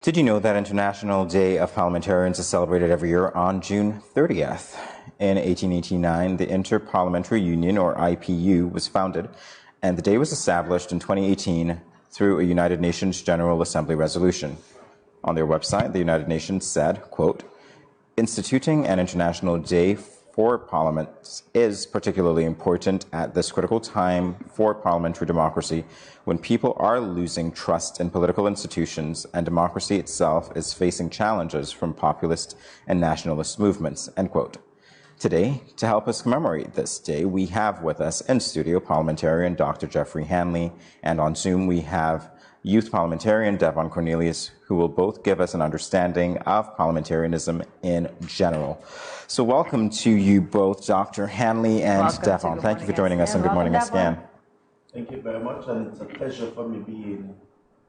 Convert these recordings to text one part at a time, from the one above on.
Did you know that International Day of Parliamentarians is celebrated every year on June 30th? In 1889, the Inter-Parliamentary Union, or IPU, was founded, and the day was established in 2018 through a United Nations General Assembly resolution. On their website, the United Nations said, quote, "Instituting an International Day for Parliaments is particularly important at this critical time for parliamentary democracy when people are losing trust in political institutions and democracy itself is facing challenges from populist and nationalist movements," end quote. Today, to help us commemorate this day, we have with us in studio Parliamentarian Dr. Geoffrey Hanley, and on Zoom we have Youth Parliamentarian Devonne Cornelius, who will both give us an understanding of parliamentarianism in general. So welcome to you both, Dr. Hanley and Devonne. Thank you for joining us on Good Morning SKN. Thank you very much, and it's a pleasure for me being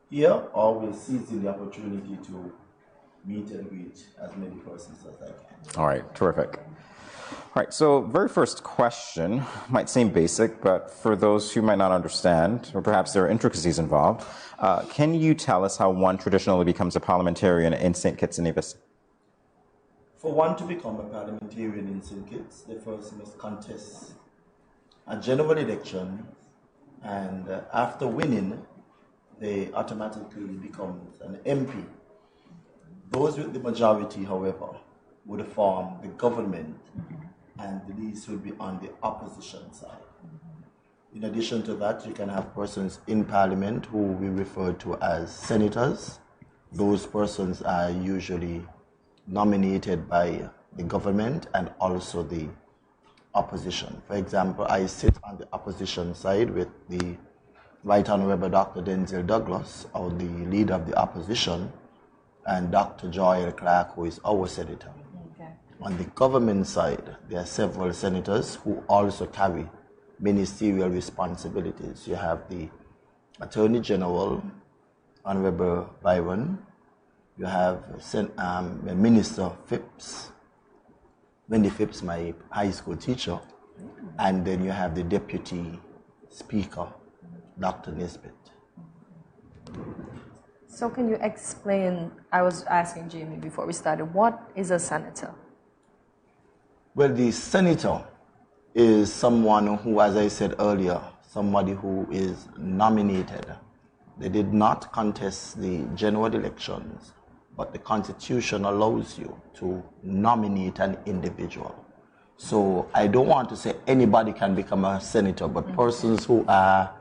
here, always seizing the opportunity to meet and greet as many persons as I can. All right, terrific. All right, so very first question might seem basic, but for those who might not understand, or perhaps there are intricacies involved, can you tell us how one traditionally becomes a parliamentarian in St. Kitts and Nevis? For one to become a parliamentarian in St. Kitts, they first must contest a general election, and after winning, they automatically become an MP. Those with the majority, however, would form the government, and these would be on the opposition side. In addition to that, you can have persons in parliament who we refer to as senators. Those persons are usually nominated by the government and also the opposition. For example, I sit on the opposition side with the Right Honorable Dr. Denzil Douglas, or the leader of the opposition, and Dr. Joel Clark, who is our senator. Okay. On the government side, there are several senators who also carry ministerial responsibilities. You have the Attorney General, Honorable Byron. You have Minister Phipps, Wendy Phipps, my high school teacher. And then you have the Deputy Speaker, Dr. Nisbet. So can you explain, I was asking Jamie before we started, what is a senator? Well, the senator is someone who, as I said earlier, somebody who is nominated. They did not contest the general elections, but the Constitution allows you to nominate an individual. So I don't want to say anybody can become a senator, but persons who are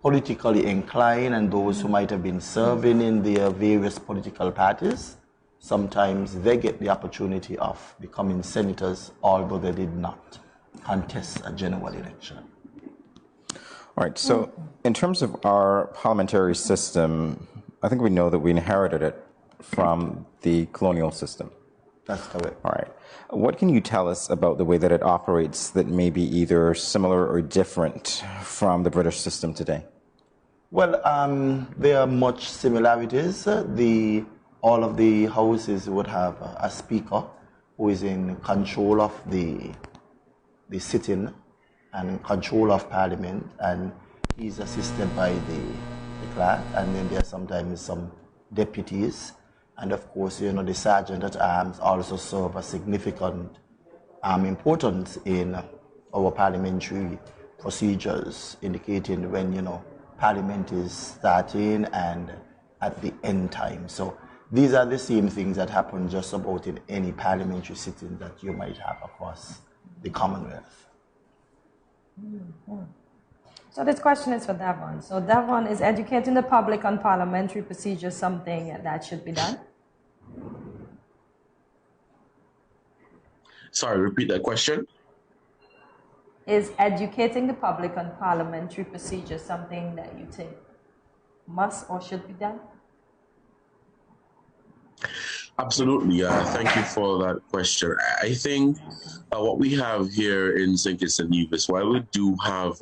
politically inclined and those who might have been serving in their various political parties, sometimes they get the opportunity of becoming senators, although they did not contest a general election. All right, so in terms of our parliamentary system, I think we know that we inherited it from the colonial system. That's correct. All right. What can you tell us about the way that it operates that may be either similar or different from the British system today? Well, there are much similarities. All of the houses would have a speaker who is in control of the sitting and in control of parliament, and he's assisted by the clerk, and then there are sometimes some deputies. And of course, you know, the sergeant at arms also serve a significant importance in our parliamentary procedures, indicating when, you know, parliament is starting and at the end time. So these are the same things that happen just about in any parliamentary sitting that you might have across the Commonwealth. Mm-hmm. So this question is for Devonne. So Devonne, is educating the public on parliamentary procedure something that should be done? Sorry, repeat that question. Is educating the public on parliamentary procedure something that you think must or should be done? Absolutely. Thank you for that question. I think what we have here in St. Kitts and Nevis, while we do have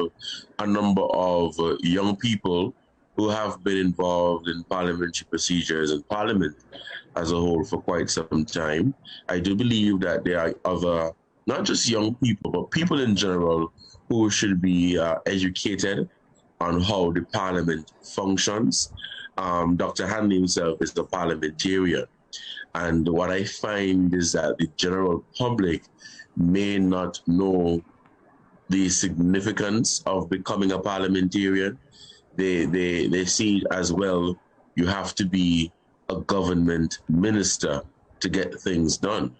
a number of young people who have been involved in parliamentary procedures and Parliament as a whole for quite some time, I do believe that there are other, not just young people, but people in general who should be educated on how the Parliament functions Dr. Hanley himself is a parliamentarian. And what I find is that the general public may not know the significance of becoming a parliamentarian. They see it as, well, you have to be a government minister to get things done.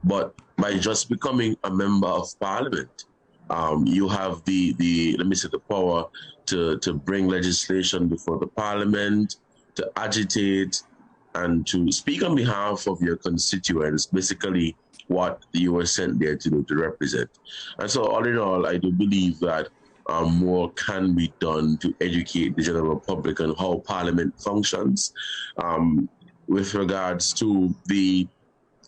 But by just becoming a member of parliament, you have the power to bring legislation before the parliament, to agitate, and to speak on behalf of your constituents, basically what you were sent there to do, to represent. And so all in all, I do believe that more can be done to educate the general public on how Parliament functions. With regards to the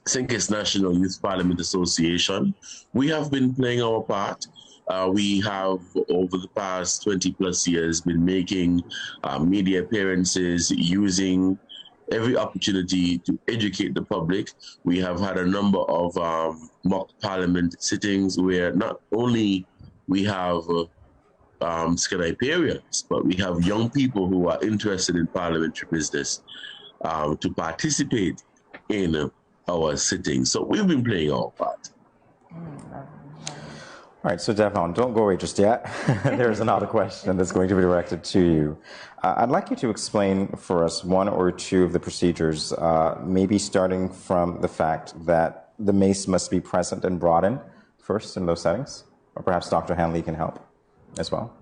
St. Kitts National Youth Parliament Association, we have been playing our part. We have, over the past 20 plus years, been making media appearances, using every opportunity to educate the public. We have had a number of mock parliament sittings where not only we have Scandinavians, but we have young people who are interested in parliamentary business to participate in our sittings. So we've been playing our part. All right, so Devonne, don't go away just yet. There's another question that's going to be directed to you. I'd like you to explain for us one or two of the procedures, maybe starting from the fact that the mace must be present and brought in first in those settings, or perhaps Dr. Hanley can help as well.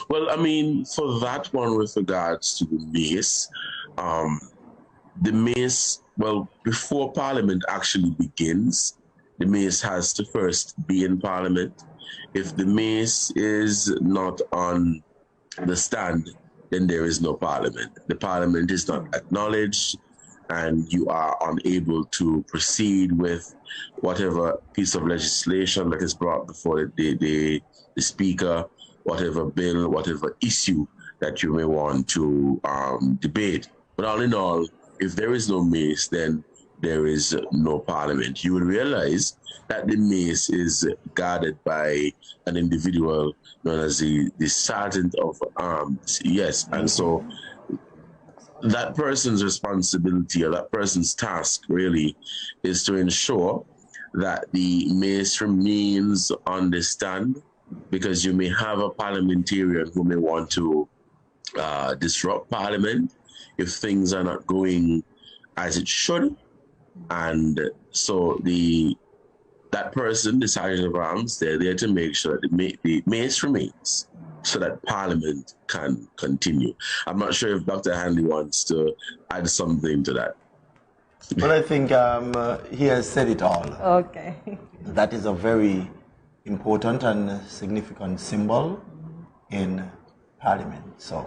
Well, I mean, for that one, with regards to the mace, well, before Parliament actually begins, the mace has to first be in Parliament. If the mace is not on the stand, then there is no Parliament. The Parliament is not acknowledged, and you are unable to proceed with whatever piece of legislation that is brought before the Speaker, whatever bill, whatever issue that you may want to debate. But all in all, if there is no mace, then there is no Parliament. You will realize that the mace is guarded by an individual known as the Sergeant of Arms. Yes, and so that person's responsibility, or that person's task really, is to ensure that the mace remains on the stand, because you may have a parliamentarian who may want to disrupt Parliament if things are not going as it should. And so that person, the Sergeant of Arms, they're there to make sure that the mace remains so that Parliament can continue. I'm not sure if Dr. Hanley wants to add something to that. Well, I think he has said it all. Okay. That is a very important and significant symbol in Parliament. So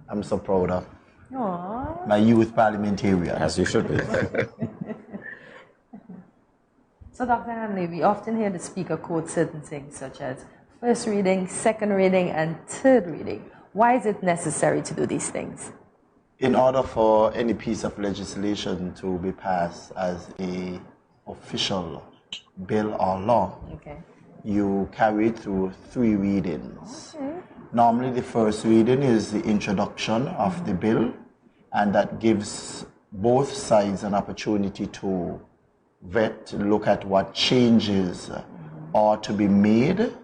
I'm so proud of my youth parliamentarian. As you should be. So, Dr. Hanley, we often hear the Speaker quote certain things such as first reading, second reading, and third reading. Why is it necessary to do these things? In order for any piece of legislation to be passed as an official bill or law, you carry it through 3 readings. Normally, the first reading is the introduction of the bill, and that gives both sides an opportunity to look at what changes are to be made,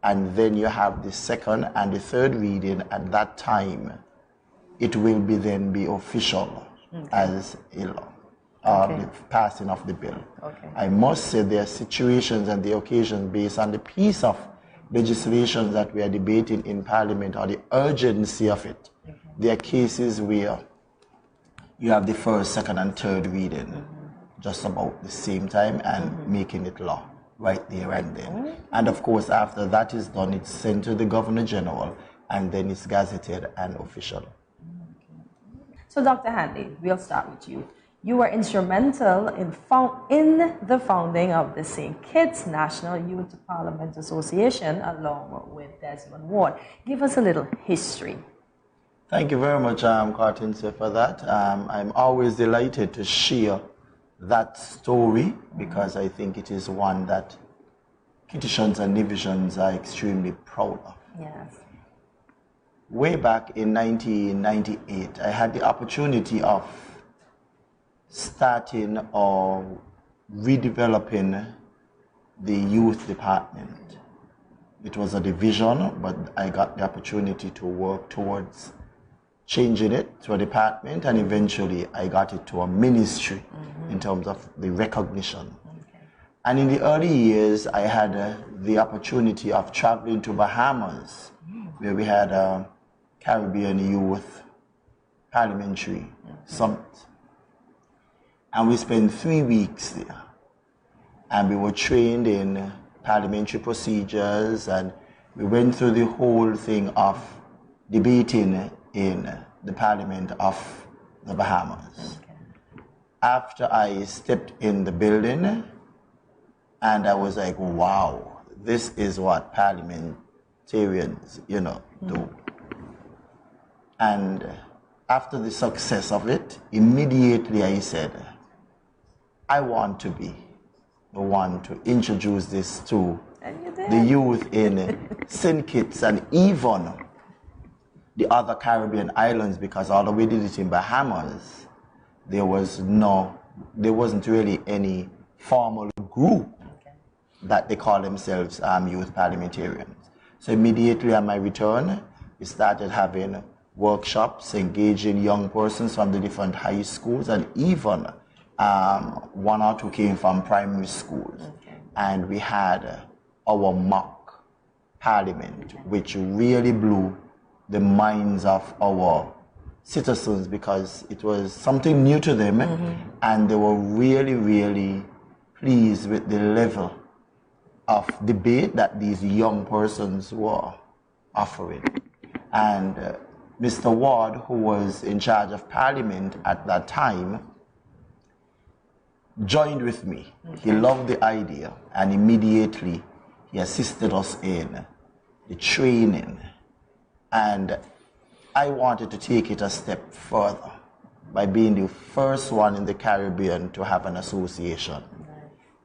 and then you have the second and the third reading. At that time, it will then be official as a law, the passing of the bill. I must say there are situations and the occasions based on the piece of legislation that we are debating in Parliament or the urgency of it. There are cases where you have the first, second, and third reading just about the same time and making it law right there and then. And of course, after that is done, it's sent to the Governor General, and then it's gazetted and official. So, Dr. Hanley, we'll start with you. You were instrumental in the founding of the St. Kitts National Youth Parliament Association along with Desmond Ward. Give us a little history. Thank you very much, Cornelius, for that. I'm always delighted to share that story because I think it is one that Kittitians and Nivisians are extremely proud of. Yes. way back in 1998, I had the opportunity of starting or redeveloping the youth department. It was a division, but I got the opportunity to work towards changing it to a department, and eventually I got it to a ministry in terms of the recognition. And in the early years, I had the opportunity of traveling to Bahamas, where we had a Caribbean Youth Parliamentary Summit. And we spent 3 weeks there. And we were trained in parliamentary procedures, and we went through the whole thing of debating in the Parliament of the Bahamas. After I stepped in the building, and I was like, wow, this is what parliamentarians, do. And after the success of it, immediately I said, I want to be the one to introduce this to the youth in St. Kitts and even the other Caribbean islands, because although we did it in Bahamas, there wasn't really any formal group that they call themselves youth parliamentarians. So immediately on my return, we started having workshops, engaging young persons from the different high schools, and even one or two came from primary schools. And we had our mock parliament, which really blew the minds of our citizens, because it was something new to them, and they were really, really pleased with the level of debate that these young persons were offering. And Mr. Ward, who was in charge of Parliament at that time, joined with me. He loved the idea, and immediately he assisted us in the training. And I wanted to take it a step further by being the first one in the Caribbean to have an association.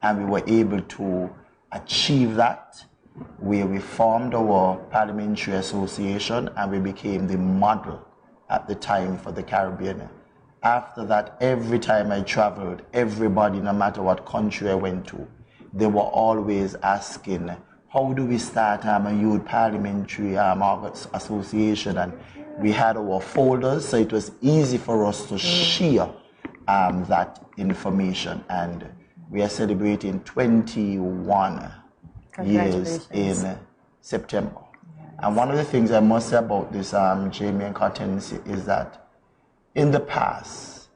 And we were able to achieve that, where we formed our Parliamentary Association, and we became the model at the time for the Caribbean. After that, every time I traveled, everybody, no matter what country I went to, they were always asking, how do we start a youth parliamentary association? And we had our folders, so it was easy for us to share that information. And we are celebrating 21 years in September. And one of the things I must say about this, Jamie and Cornelius, is that in the past,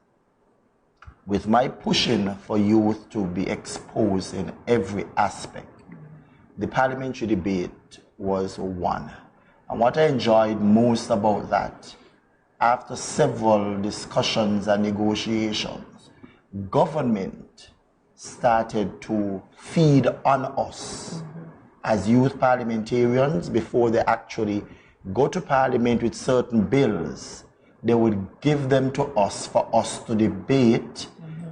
with my pushing for youth to be exposed in every aspect, the parliamentary debate was one. And what I enjoyed most about that, after several discussions and negotiations, government started to feed on us as youth parliamentarians. Before they actually go to Parliament with certain bills, they would give them to us for us to debate,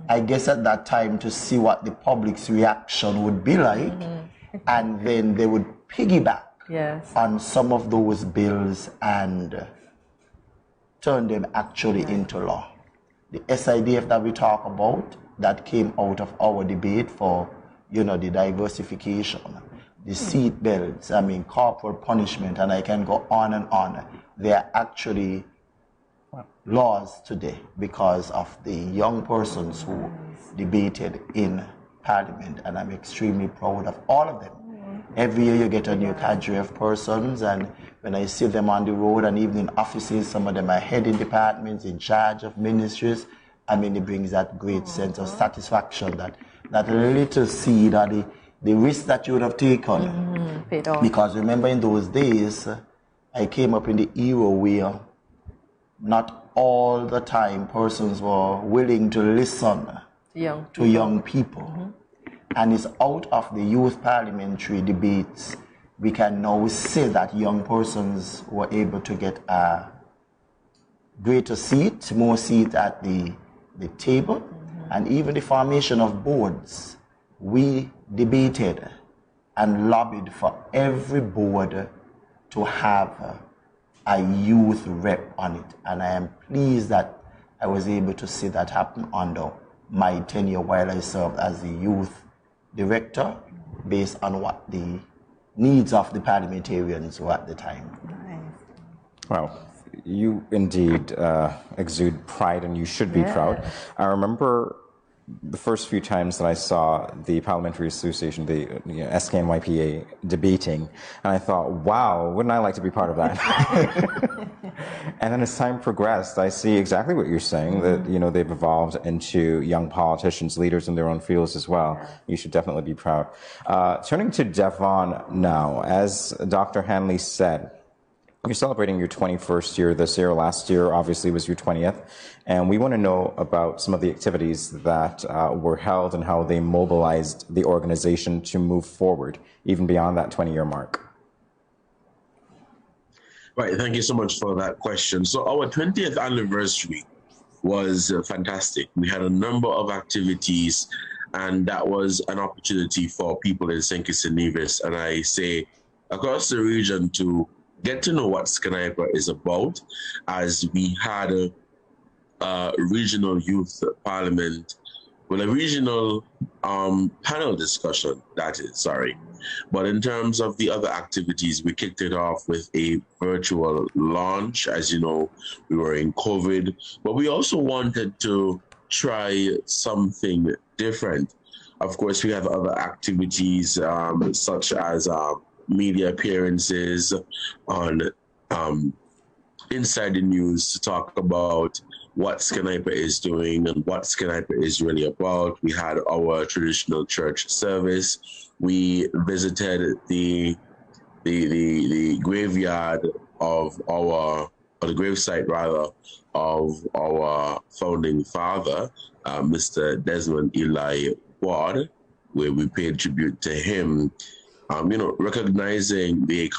I guess at that time, to see what the public's reaction would be like. And then they would piggyback on some of those bills and turn them actually into law. The SIDF that we talk about, that came out of our debate for, the diversification, the seat belts, corporal punishment, and I can go on and on. They are actually laws today because of the young persons who debated in Parliament, and I'm extremely proud of all of them. Every year you get a new cadre of persons, and when I see them on the road and even in offices, some of them are heading departments, in charge of ministries, it brings that great sense of satisfaction that little seed or the risk that you would have taken. Because remember, in those days, I came up in the era where not all the time persons were willing to listen to young people. And it's out of the youth parliamentary debates we can now say that young persons were able to get a greater seat, more seat at the table, and even the formation of boards. We debated and lobbied for every board to have a youth rep on it. And I am pleased that I was able to see that happen under my tenure while I served as the youth director, based on what the needs of the parliamentarians were at the time. Well, you indeed exude pride, and you should be proud. I remember the first few times that I saw the Parliamentary Association, the SKN YPA debating, and I thought, wow, wouldn't I like to be part of that? And then as time progressed, I see exactly what you're saying, that they've evolved into young politicians, leaders in their own fields as well. You should definitely be proud. Turning to Devonne now, as Dr. Hanley said, you're celebrating your 21st year this year. Last year, obviously, was your 20th. And we want to know about some of the activities that were held and how they mobilized the organization to move forward, even beyond that 20-year mark. Right. Thank you so much for that question. So our 20th anniversary was fantastic. We had a number of activities, and that was an opportunity for people in St. Kitts and Nevis, and I say across the region, to get to know what SKN is about, as we had a regional youth parliament, well, a regional panel discussion, that is, sorry. But in terms of the other activities, we kicked it off with a virtual launch. As you know, we were in COVID, but we also wanted to try something different. Of course, we have other activities such as media appearances on Inside the News to talk about what SKN is doing and what SKN is really about. We had our traditional church service. We visited the graveyard of or the gravesite rather, of our founding father, Mr. Desmond Eli Ward, where we paid tribute to him. Recognizing the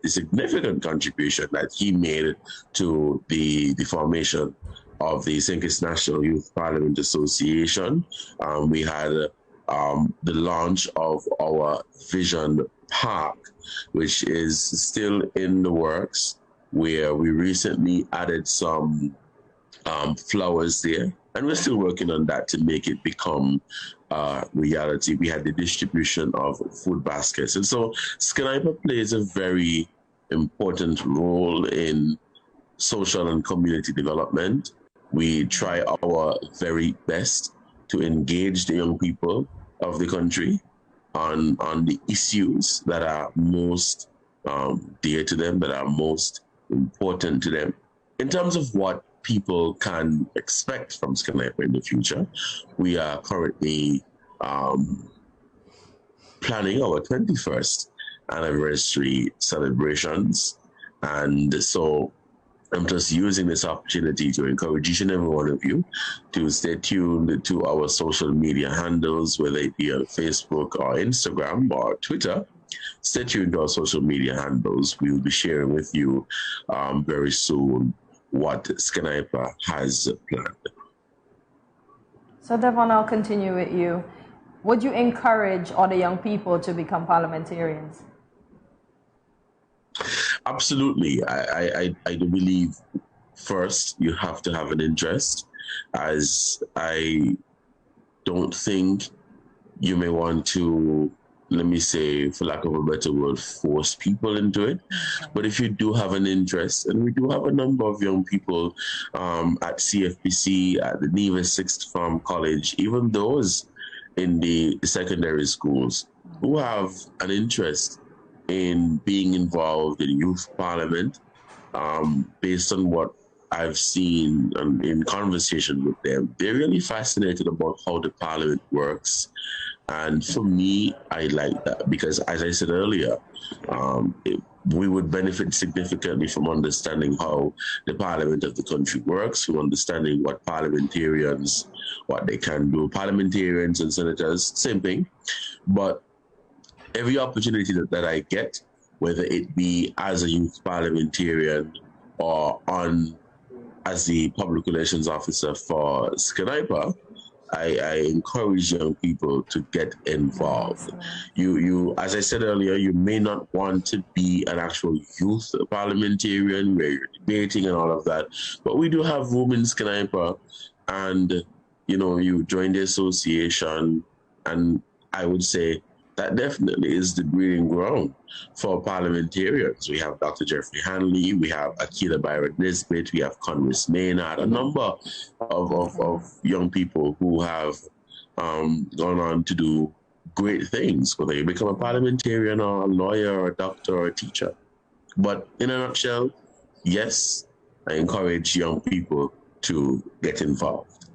significant contribution that he made to the formation of the St. Kitts National Youth Parliament Association. We had the launch of our Vision Park, which is still in the works, where we recently added some flowers there, and we're still working on that to make it become reality. We had the distribution of food baskets. And so SKN plays a very important role in social and community development. We try our very best to engage the young people of the country on the issues that are most dear to them, that are most important to them. In terms of what people can expect from SKN in the future, we are currently planning our 21st anniversary celebrations. And so I'm just using this opportunity to encourage each and every one of you to stay tuned to our social media handles, whether it be on Facebook or Instagram or Twitter. Stay tuned to our social media handles. We will be sharing with you very soon what SKN has planned. So Devonne, I'll continue with you. Would you encourage other young people to become parliamentarians? Absolutely. I do believe, first, you have to have an interest, as I don't think you may want to, let me say, for lack of a better word, force people into it. But if you do have an interest, and we do have a number of young people at CFPC, at the Nevis Sixth Form College, even those in the secondary schools, who have an interest in being involved in youth parliament, based on what I've seen in conversation with them. They're really fascinated about how the parliament works. And for me, I like that because, as I said earlier, we would benefit significantly from understanding how the parliament of the country works, from understanding what parliamentarians, what they can do. Parliamentarians and senators, same thing. But every opportunity that I get, whether it be as a youth parliamentarian or as the public relations officer for SKN, I encourage young people to get involved. You, as I said earlier, you may not want to be an actual youth parliamentarian where you're debating and all of that, but we do have women's sniper, and you join the association, and I would say that definitely is the breeding ground for parliamentarians. We have Dr. Geoffrey Hanley, we have Akila Byron Nisbet, we have Cornelius Maynard, a number of young people who have gone on to do great things, whether you become a parliamentarian or a lawyer or a doctor or a teacher. But in a nutshell, yes, I encourage young people to get involved.